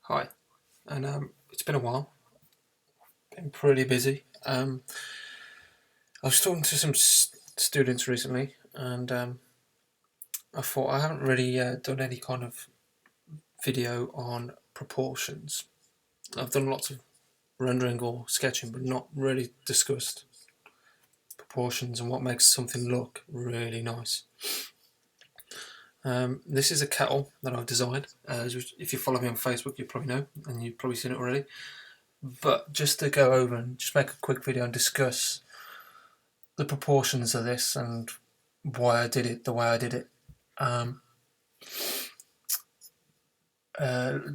Hi, and it's been a while. Been pretty busy. I was talking to some students recently, and I thought I haven't really done any kind of video on proportions. I've done lots of rendering or sketching, but not really discussed proportions and what makes something look really nice. This is a kettle that I've designed. If you follow me on Facebook, you probably know, and you've probably seen it already. But just to go over and just make a quick video and discuss the proportions of this and why I did it the way I did it. Um,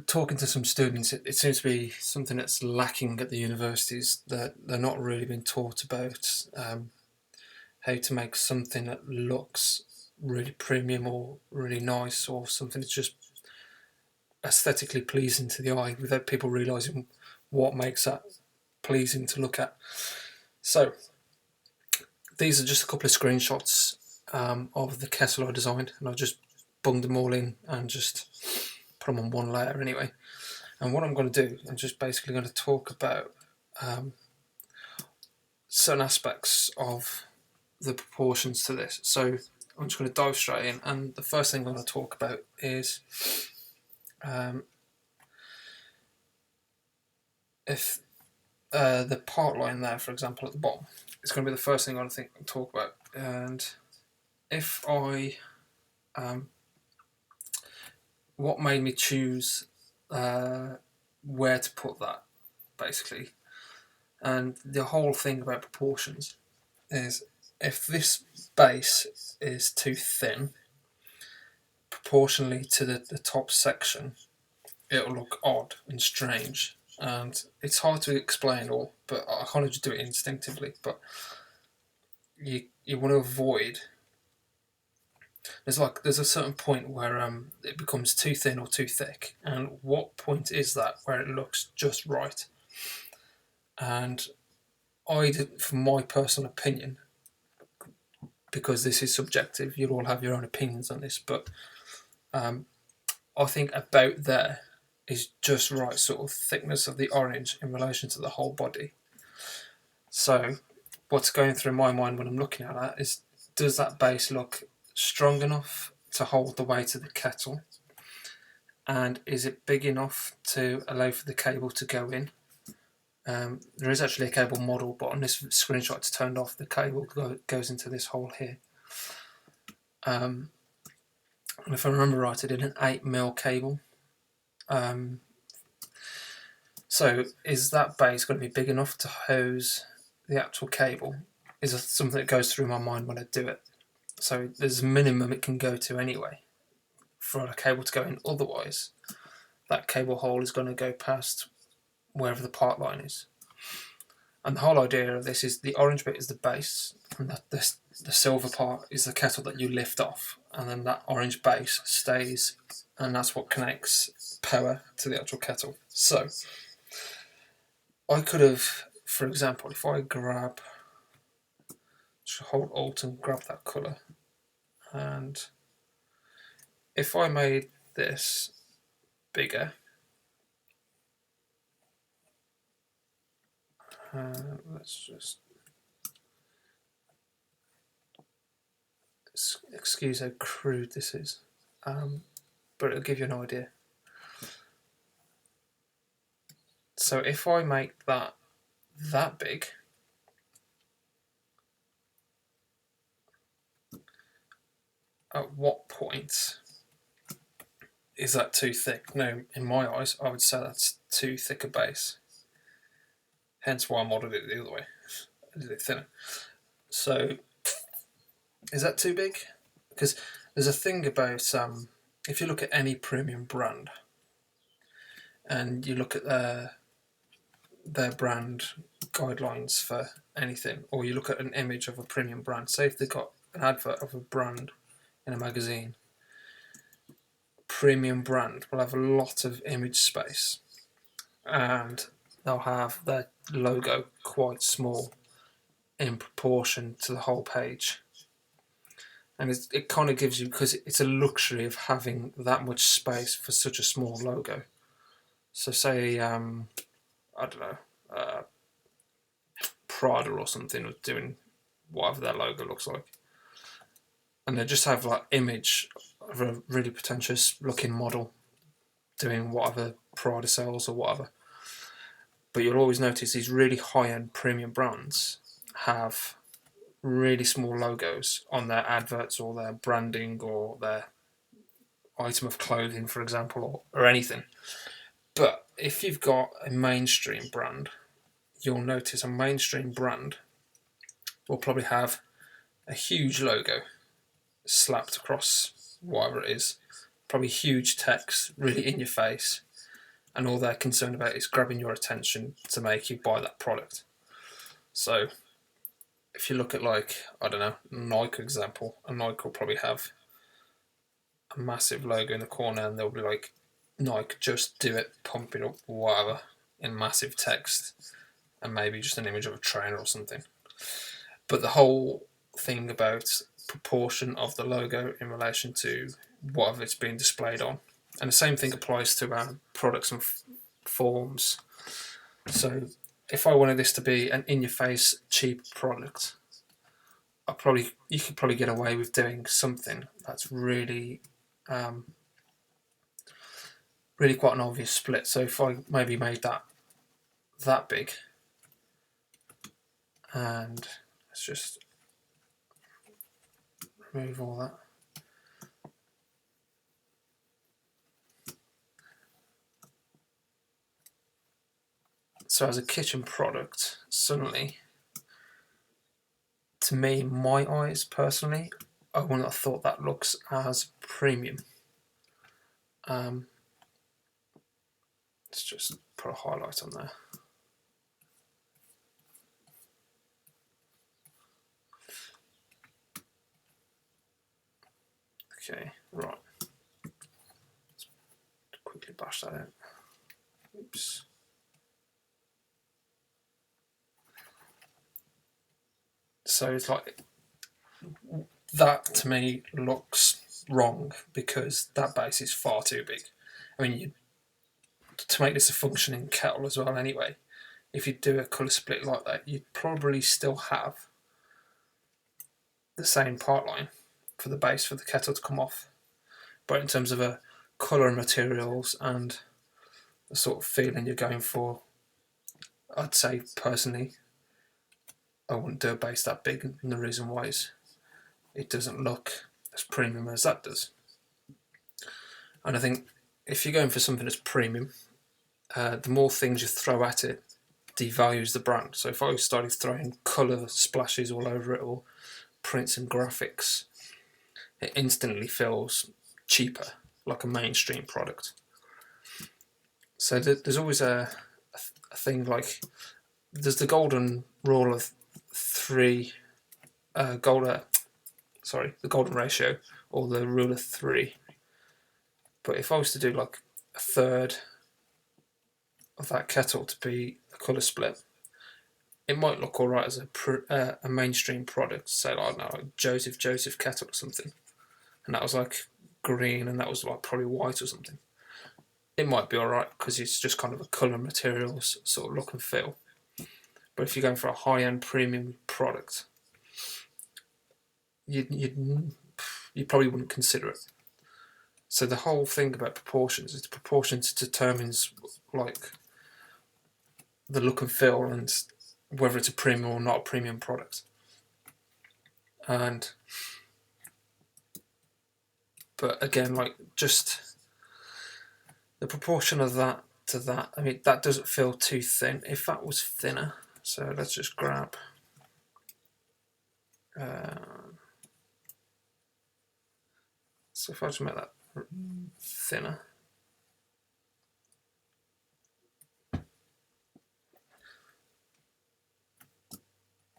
Talking to some students, it seems to be something that's lacking at the universities, that they're not really being taught about how to make something that looks really premium or really nice, or something that's just aesthetically pleasing to the eye, without people realising what makes that pleasing to look at. So these are just a couple of screenshots of the kettle I designed, and I've just bunged them all in and just put them on one layer anyway. And what I'm going to do, I'm just basically going to talk about certain aspects of the proportions to this. So I'm just going to dive straight in, and the first thing I'm going to talk about is if the part line there, for example, at the bottom, is going to be the first thing I think I'll talk about. And if I what made me choose where to put that, basically. And the whole thing about proportions is, if this base is too thin, proportionally to the top section, it'll look odd and strange. And it's hard to explain all, but I kind of just do it instinctively. But you want to avoid. There's a certain point where it becomes too thin or too thick, and what point is that where it looks just right? And from my personal opinion, because this is subjective, you'll all have your own opinions on this, but I think about there is just right sort of thickness of the orange in relation to the whole body. So what's going through my mind when I'm looking at that is, does that base look strong enough to hold the weight of the kettle? And is it big enough to allow for the cable to go in? There is actually a cable model, but on this screenshot it's turned off. The cable goes into this hole here. And if I remember right, I did an 8mm cable. So is that base going to be big enough to hose the actual cable? Is something that goes through my mind when I do it. So there's a minimum it can go to anyway for a cable to go in. Otherwise, that cable hole is going to go past wherever the part line is. And the whole idea of this is, the orange bit is the base, and the silver part is the kettle that you lift off, and then that orange base stays, and that's what connects power to the actual kettle. So I could have, for example, if I hold Alt and grab that colour, and if I made this bigger, let's just excuse how crude this is, but it'll give you an idea. So if I make that big, at what point is that too thick? No, in my eyes, I would say that's too thick a base. Hence why I modelled it the other way. I did it thinner. So, is that too big? Because there's a thing about, if you look at any premium brand, and you look at their brand guidelines for anything, or you look at an image of a premium brand, say if they've got an advert of a brand in a magazine, premium brand will have a lot of image space, and they'll have their logo quite small in proportion to the whole page. And it kind of gives you, because it's a luxury of having that much space for such a small logo. So say I don't know, Prada or something was doing whatever their logo looks like, and they just have like image of a really pretentious looking model doing whatever Prada sells or whatever. But you'll always notice these really high-end premium brands have really small logos on their adverts or their branding or their item of clothing, for example, or anything. But if you've got a mainstream brand, you'll notice a mainstream brand will probably have a huge logo slapped across whatever it is, probably huge text, really in your face, and all they're concerned about is grabbing your attention to make you buy that product. So if you look at, like, I don't know, Nike example, and Nike will probably have a massive logo in the corner and they'll be like, Nike, just do it, pump it up, whatever, in massive text, and maybe just an image of a trainer or something. But the whole thing about proportion of the logo in relation to whatever it's being displayed on, and the same thing applies to products and forms. So if I wanted this to be an in-your-face cheap product, you could probably get away with doing something that's really really quite an obvious split. So if I maybe made that big, and let's just remove all that. So as a kitchen product, suddenly, to me, my eyes personally, I wouldn't have thought that looks as premium. Let's just put a highlight on there. Okay, right. Let's quickly bash that out. Oops. So it's like, that to me looks wrong because that base is far too big. I mean, to make this a functioning kettle as well anyway, if you do a colour split like that, you'd probably still have the same part line for the base for the kettle to come off. But in terms of a colour and materials and the sort of feeling you're going for, I'd say personally I wouldn't do a base that big, and the reason why is it doesn't look as premium as that does. And I think if you're going for something that's premium, the more things you throw at it devalues the brand. So if I started throwing colour splashes all over it or prints and graphics, it instantly feels cheaper, like a mainstream product. So there's always a thing like, there's the golden rule of three, the golden ratio, or the rule of three. But if I was to do like a third of that kettle to be a colour split, it might look alright as a mainstream product. Say, like, I don't know, like Joseph kettle or something, and that was like green, and that was like probably white or something. It might be alright because it's just kind of a colour materials sort of look and feel. But if you're going for a high-end premium product, you probably wouldn't consider it. So the whole thing about proportions is the proportions determines like the look and feel and whether it's a premium or not a premium product. But again, like, just the proportion of that to that, I mean, that doesn't feel too thin. If that was thinner, so let's just grab so if I just make that thinner,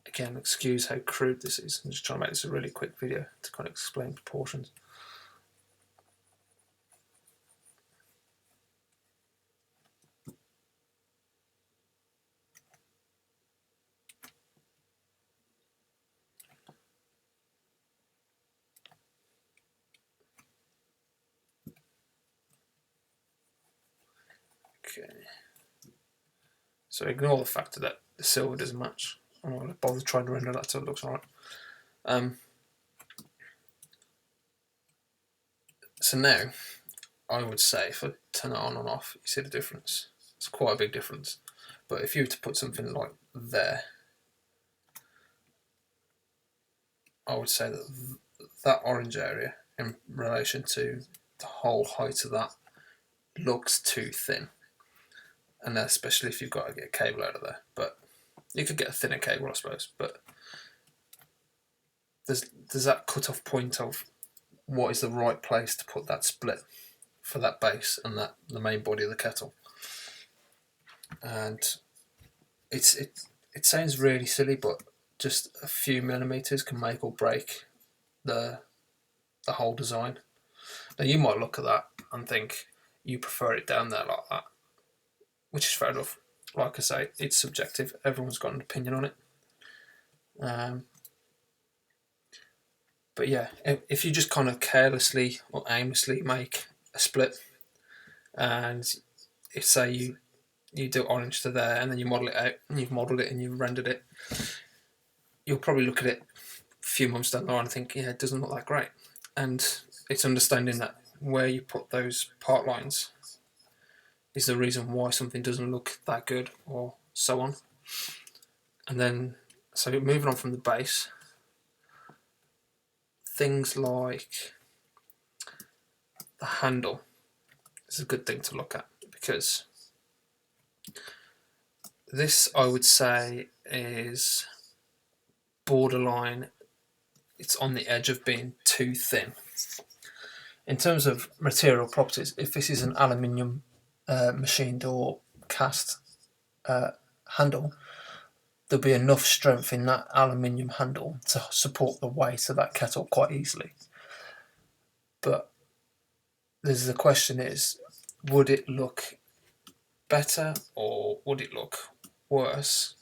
again, excuse how crude this is. I'm just trying to make this a really quick video to kind of explain proportions. Okay. So ignore the fact that the silver doesn't match. I'm not going to bother trying to render that so it looks alright. So now, I would say if I turn it on and off, you see the difference. It's quite a big difference. But if you were to put something like there, I would say that that orange area in relation to the whole height of that looks too thin. And especially if you've got to get a cable out of there. But you could get a thinner cable, I suppose. But there's that cut-off point of what is the right place to put that split for that base and that the main body of the kettle. And it sounds really silly, but just a few millimeters can make or break the whole design. Now you might look at that and think you prefer it down there like that, which is fair enough. Like I say, it's subjective. Everyone's got an opinion on it. But yeah, if you just kind of carelessly or aimlessly make a split, and if say you do orange to there and then you model it out and you've modelled it and you've rendered it, you'll probably look at it a few months down the line and think, yeah, it doesn't look that great. And it's understanding that where you put those part lines is the reason why something doesn't look that good, or so on. And then, so moving on from the base, things like the handle is a good thing to look at, because this, I would say, is borderline, it's on the edge of being too thin. In terms of material properties, if this is an aluminium machined or cast handle, there'll be enough strength in that aluminium handle to support the weight of that kettle quite easily. But the question is, would it look better or would it look worse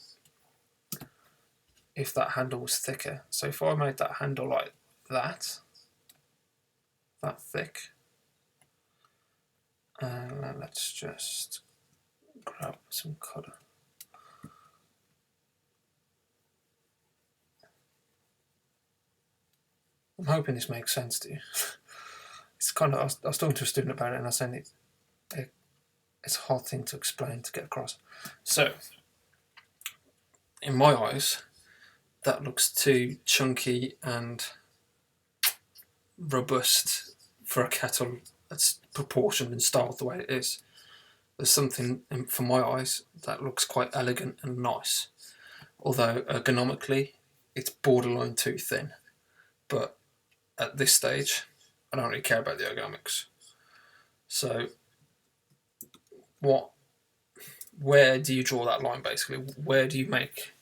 if that handle was thicker? So if I made that handle like that thick, let's just grab some colour. I'm hoping this makes sense to you. It's kind of, I was talking to a student about it and I was saying it's a hard thing to explain, to get across. So, in my eyes, that looks too chunky and robust for a kettle that's proportioned and styled the way it is. There's something, for my eyes, that looks quite elegant and nice. Although ergonomically, it's borderline too thin. But at this stage, I don't really care about the ergonomics. So, where do you draw that line, basically? Where do you make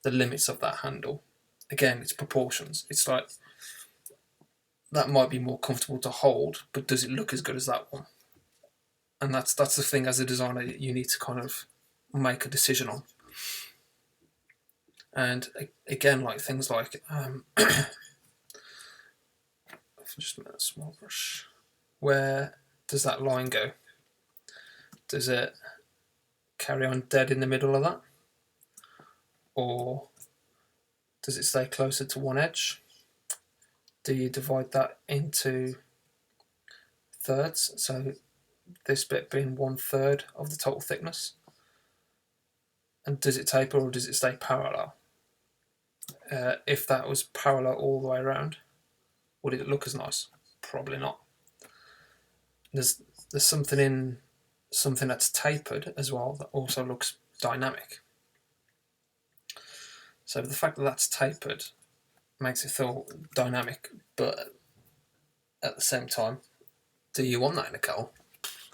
the limits of that handle? Again, it's proportions. It's like, that might be more comfortable to hold, but does it look as good as that one? And that's the thing, as a designer, you need to kind of make a decision on. And again, like things like, just a minute, small brush. Where does that line go? Does it carry on dead in the middle of that? Or does it stay closer to one edge? Do you divide that into thirds? So this bit being 1/3 of the total thickness? And does it taper or does it stay parallel? If that was parallel all the way around, would it look as nice? Probably not. There's something that's tapered as well that also looks dynamic. So the fact that that's tapered makes it feel dynamic, but at the same time, do you want that in a kettle?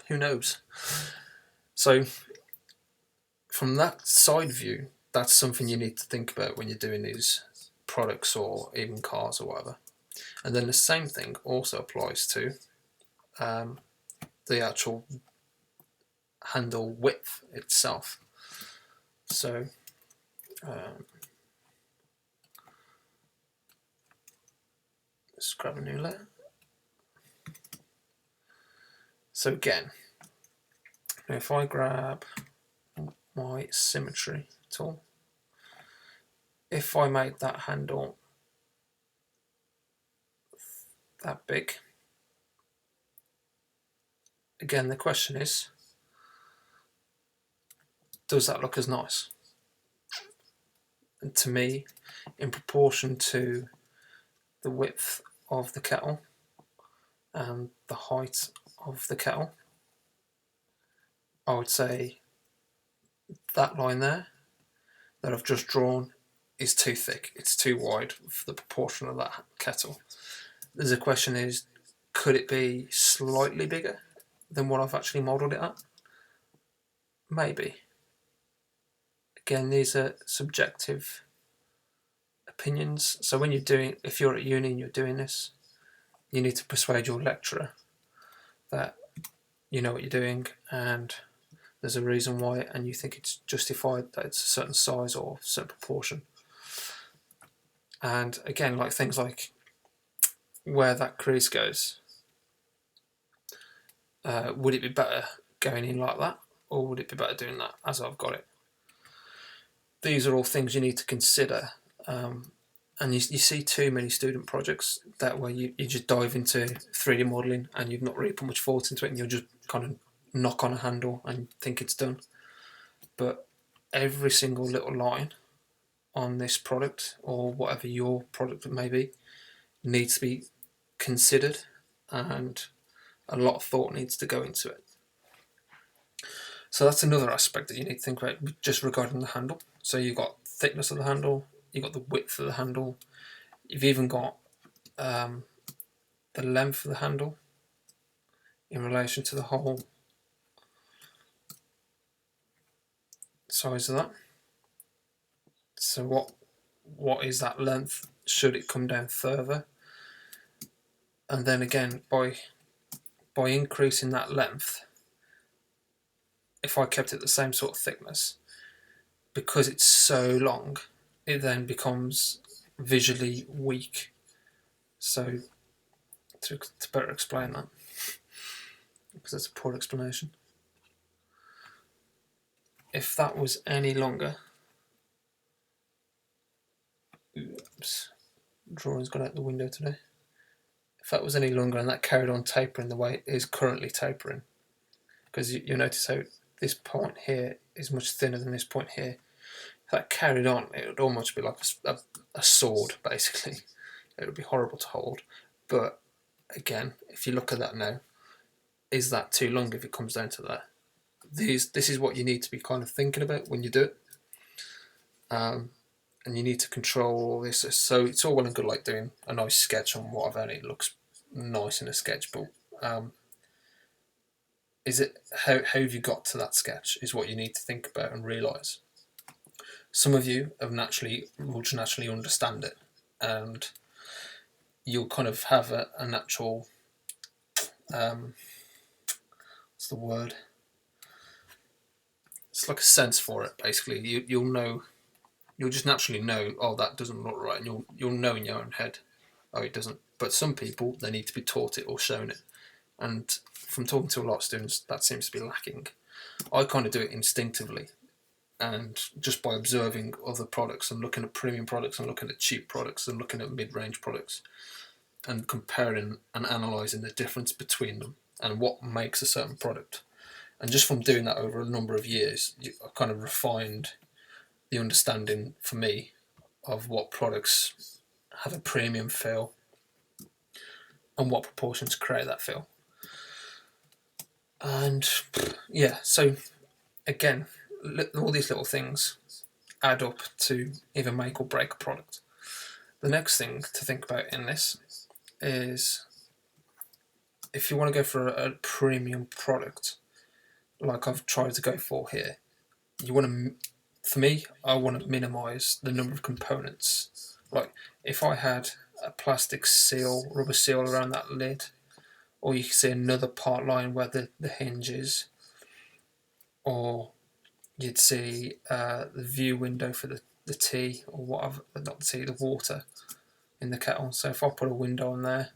Who knows? So from that side view, that's something you need to think about when you're doing these products or even cars or whatever. And then the same thing also applies to the actual handle width itself. So let's grab a new layer. So again, Now if I grab my symmetry tool, if I made that handle that big, again the question is, does that look as nice? And to me, in proportion to the width of the kettle and the height of the kettle, I would say that line there that I've just drawn is too thick. It's too wide for the proportion of that kettle. There's a question is, could it be slightly bigger than what I've actually modelled it at? Maybe. Again, these are subjective opinions. So when if you're at uni and you're doing this, you need to persuade your lecturer that you know what you're doing and there's a reason why, and you think it's justified that it's a certain size or certain proportion. And again, like things like where that crease goes, would it be better going in like that, or would it be better doing that as I've got it? These are all things you need to consider. And you see too many student projects that where you just dive into 3D modelling and you've not really put much thought into it, and you'll just kind of knock on a handle and think it's done. But every single little line on this product, or whatever your product may be, needs to be considered, and a lot of thought needs to go into it. So that's another aspect that you need to think about just regarding the handle. So you've got thickness of the handle, you've got the width of the handle, you've even got the length of the handle in relation to the whole size of that. So what is that length? Should it come down further? And then again, by increasing that length, if I kept it the same sort of thickness, because it's so long, it then becomes visually weak. So to better explain that, because it's a poor explanation, if that was any longer, oops, drawing's gone out the window today. If that was any longer and that carried on tapering the way it is currently tapering, because you'll notice how this point here is much thinner than this point here. If that carried on, it would almost be like a sword, basically. It would be horrible to hold. But again, if you look at that now, is that too long if it comes down to that? This is what you need to be kind of thinking about when you do it. And you need to control all this. So it's all well and good like doing a nice sketch on whatever, and it looks nice in a sketch, but is it how have you got to that sketch is what you need to think about and realise. Some of you will just naturally understand it, and you'll kind of have a natural what's the word? It's like a sense for it, basically. You'll know, you'll just naturally know, oh, that doesn't look right, and you'll know in your own head, oh, it doesn't. But some people, they need to be taught it or shown it, and from talking to a lot of students, that seems to be lacking. I kind of do it instinctively, and just by observing other products and looking at premium products and looking at cheap products and looking at mid-range products and comparing and analysing the difference between them and what makes a certain product. And just from doing that over a number of years, I've kind of refined the understanding for me of what products have a premium feel and what proportions create that feel. And yeah, so again, all these little things add up to either make or break a product. The next thing to think about in this is, if you want to go for a premium product, like I've tried to go for here, you want to, for me, I want to minimise the number of components. Like if I had a plastic seal, rubber seal around that lid, or you can see another part line where the hinge is, or you'd see the view window for the tea, or whatever, not the tea, the water in the kettle. So if I put a window on there,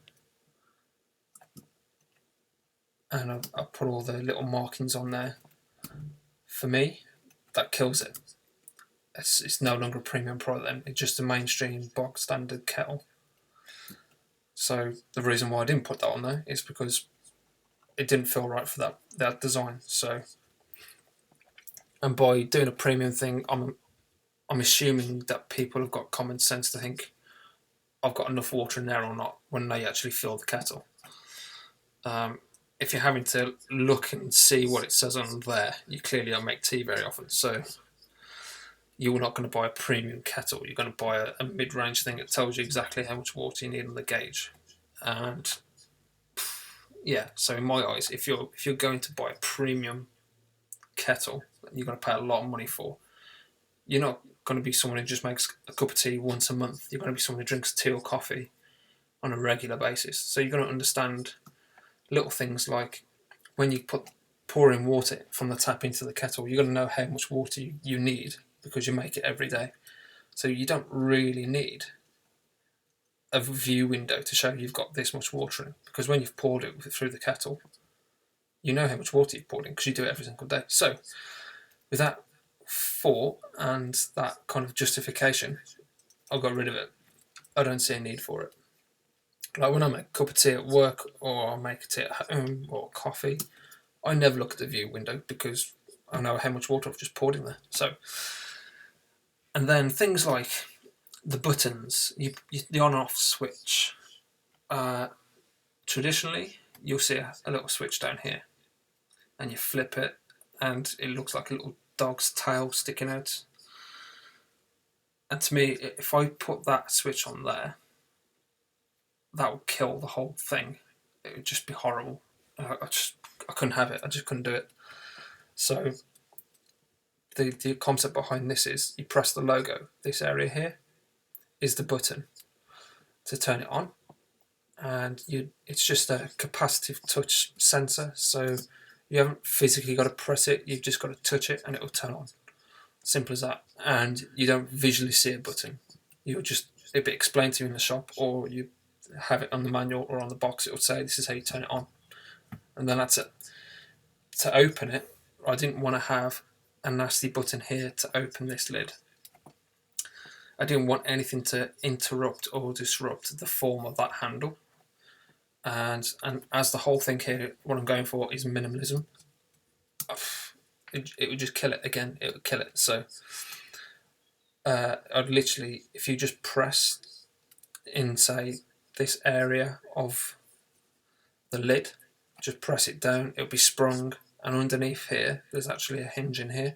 and I put all the little markings on there, For me, that kills it. It's no longer a premium product then. It's just a mainstream bog standard kettle. So the reason why I didn't put that on there is because it didn't feel right for that design. So, and by doing a premium thing, I'm assuming that people have got common sense to think I've got enough water in there or not when they actually fill the kettle. If you're having to look and see what it says on there, you clearly don't make tea very often. So you're not going to buy a premium kettle. You're going to buy a mid-range thing that tells you exactly how much water you need on the gauge. And yeah, so in my eyes, if you're going to buy a premium kettle that you're going to pay a lot of money for, you're not going to be someone who just makes a cup of tea once a month. You're going to be someone who drinks tea or coffee on a regular basis. So you're going to understand little things like when you pour in water from the tap into the kettle, you're going to know how much water you need because you make it every day. So you don't really need a view window to show you've got this much water in, because when you've poured it through the kettle, you know how much water you've poured in because you do it every single day. So with that thought and that kind of justification, I got rid of it. I don't see a need for it. Like when I make a cup of tea at work or I make a tea at home or coffee, I never look at the view window because I know how much water I've just poured in there. So, and then things like the buttons, the on-off switch. Traditionally, you'll see a little switch down here, and you flip it, and it looks like a little dog's tail sticking out. And to me, if I put that switch on there, that would kill the whole thing. It would just be horrible. I couldn't have it. I just couldn't do it. So the concept behind this is you press the logo. This area here is the button to turn it on, and it's just a capacitive touch sensor. So you haven't physically got to press it. You've just got to touch it, and it will turn on. Simple as that. And you don't visually see a button. It'll be explained to you in the shop, or you have it on the manual or on the box. It will say this is how you turn it on, and then that's it. To open it, I didn't want to have a nasty button here to open this lid. I didn't want anything to interrupt or disrupt the form of that handle. And as the whole thing here, what I'm going for is minimalism. It would just kill it again. It would kill it. So I'd literally, if you just press in, say, this area of the lid, just press it down, it'll be sprung, and underneath here there's actually a hinge in here,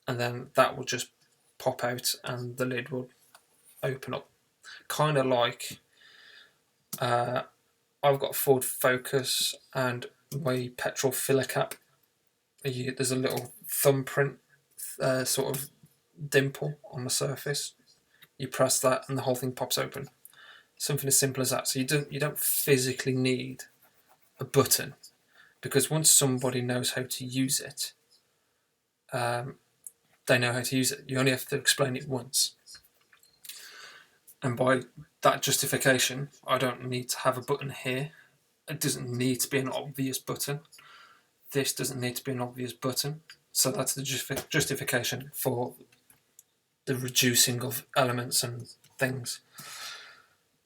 and then that will just pop out and the lid will open up, kind of like I've got a Ford Focus, and my petrol filler cap, there's a little thumbprint sort of dimple on the surface. You press that and the whole thing pops open. Something as simple as that. So you don't physically need a button, because once somebody knows how to use it, they know how to use it. You only have to explain it once. And by that justification, I don't need to have a button here. It doesn't need to be an obvious button. This doesn't need to be an obvious button. So that's the justification for the reducing of elements and things.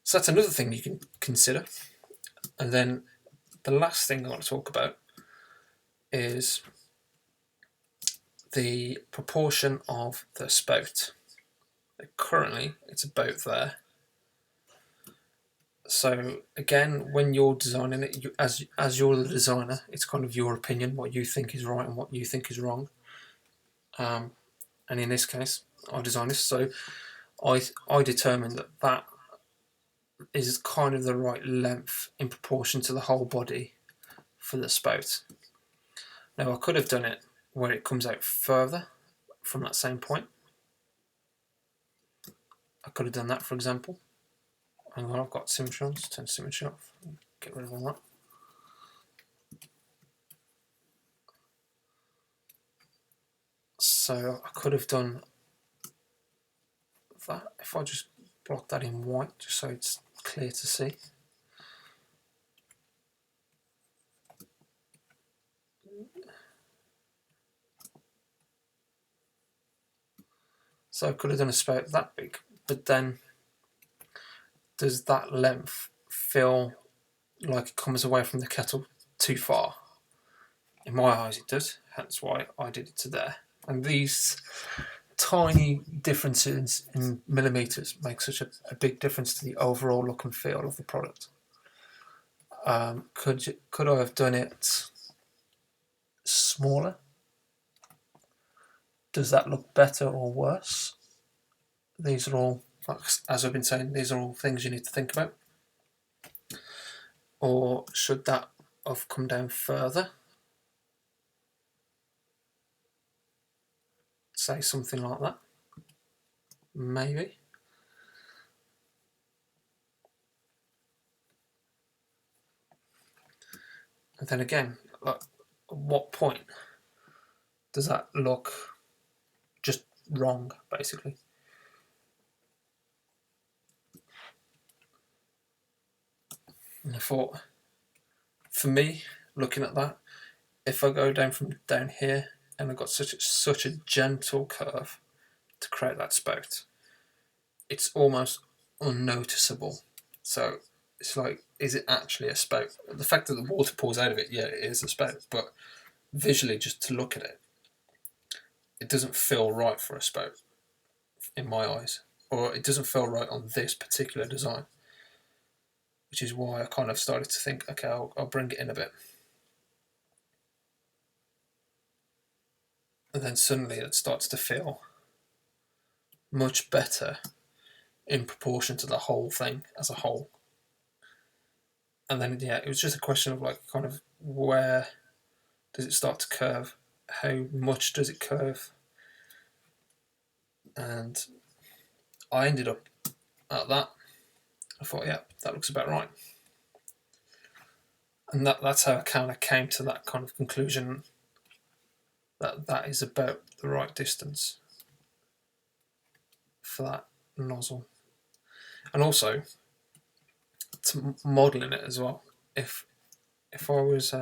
So that's another thing you can consider. And then the last thing I want to talk about is the proportion of the spout. Currently, it's about there. So again, when you're designing it, as you're the designer, it's kind of your opinion, what you think is right and what you think is wrong. And in this case, I designed this, so I determined that is kind of the right length in proportion to the whole body for the spout. Now I could have done it where it comes out further from that same point. I could have done that, for example. Hang on, I've got symmetry on. Let's turn symmetry off. Get rid of all that. So I could have done that if I just block that in white, just so it's clear to see. So I could have done a spout that big, but then does that length feel like it comes away from the kettle too far? In my eyes it does, hence why I did it to there. And these tiny differences in millimetres make such a big difference to the overall look and feel of the product. Could I have done it smaller? Does that look better or worse? These are all, as I've been saying, these are all things you need to think about. Or should that have come down further? Say something like that. Maybe. And then again, like, at what point does that look just wrong, basically? And I thought, for me, looking at that, if I go down from down here and I've got such a gentle curve to create that spout, it's almost unnoticeable. So it's like, is it actually a spout? The fact that the water pours out of it, yeah, it is a spout, but visually, just to look at it, it doesn't feel right for a spout in my eyes, or it doesn't feel right on this particular design, which is why I kind of started to think, okay, I'll bring it in a bit. And then suddenly it starts to feel much better in proportion to the whole thing as a whole. And then, yeah, it was just a question of like, kind of, where does it start to curve? How much does it curve? And I ended up at that. I thought, yeah, that looks about right. And that's how I kind of came to that kind of conclusion that is about the right distance for that nozzle. And also, to modelling it as well. If I was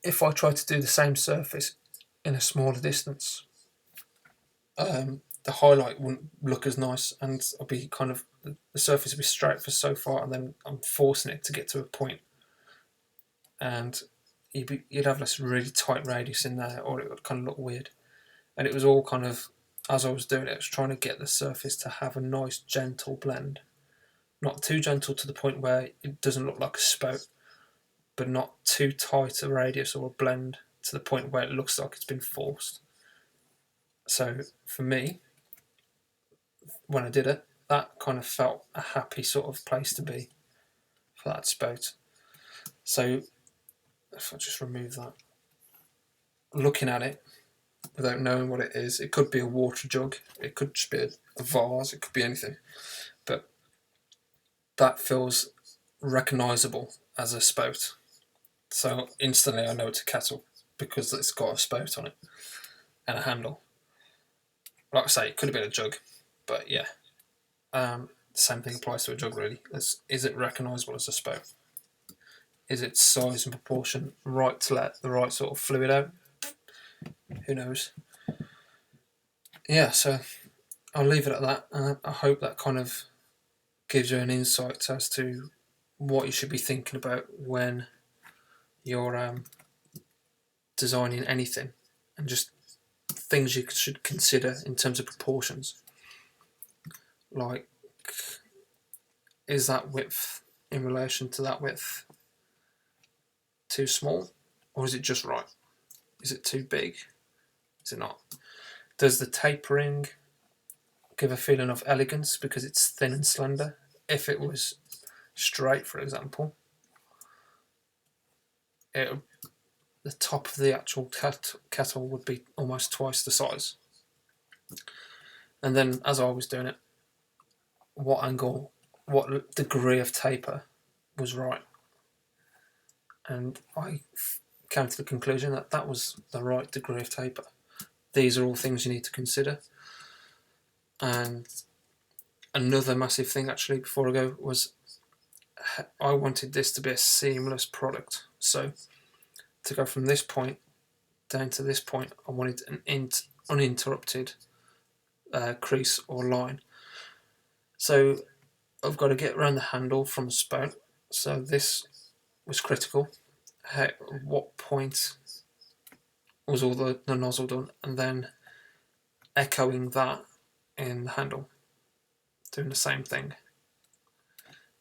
if I tried to do the same surface in a smaller distance, the highlight wouldn't look as nice, and I'd be kind of, the surface would be straight for so far, and then I'm forcing it to get to a point, and you'd have this really tight radius in there, or it would kind of look weird. And it was all kind of, as I was doing it, I was trying to get the surface to have a nice gentle blend, not too gentle to the point where it doesn't look like a spout, but not too tight a radius or a blend to the point where it looks like it's been forced. So for me, when I did it, that kind of felt a happy sort of place to be for that spout. So if I just remove that, looking at it without knowing what it is, it could be a water jug, it could just be a vase, it could be anything, but that feels recognisable as a spout. So instantly I know it's a kettle because it's got a spout on it and a handle. Like I say, it could have been a jug, but yeah. Same thing applies to a jug, really. Is it recognisable as a spout? Is its size and proportion right to let the right sort of fluid out? Who knows? Yeah, so I'll leave it at that. I hope that kind of gives you an insight as to what you should be thinking about when you're designing anything, and just things you should consider in terms of proportions. Like, is that width in relation to that width too small, or is it just right? Is it too big? Is it not? Does the tapering give a feeling of elegance because it's thin and slender? If it was straight, for example, the top of the actual kettle would be almost twice the size. And then, as I was doing it, what angle, what degree of taper was right? And I came to the conclusion that that was the right degree of taper. These are all things you need to consider. And another massive thing, actually, before I go, was I wanted this to be a seamless product. So to go from this point down to this point, I wanted an uninterrupted crease or line. So I've got to get around the handle from the spout. So this was critical. At what point was all the nozzle done, and then echoing that in the handle, doing the same thing,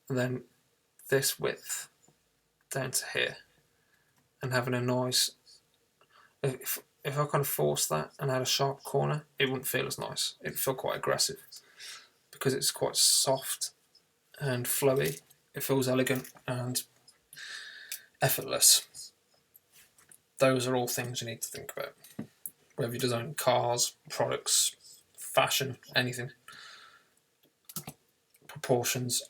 and then this width down to here, and having a nice. If I kind of forced that and had a sharp corner, it wouldn't feel as nice. It'd feel quite aggressive because it's quite soft and flowy. It feels elegant and effortless. Those are all things you need to think about. Whether you're designing cars, products, fashion, anything. Proportions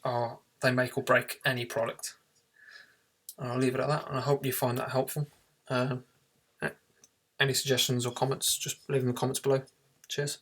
they make or break any product. And I'll leave it at that, and I hope you find that helpful. Any suggestions or comments, just leave in the comments below. Cheers.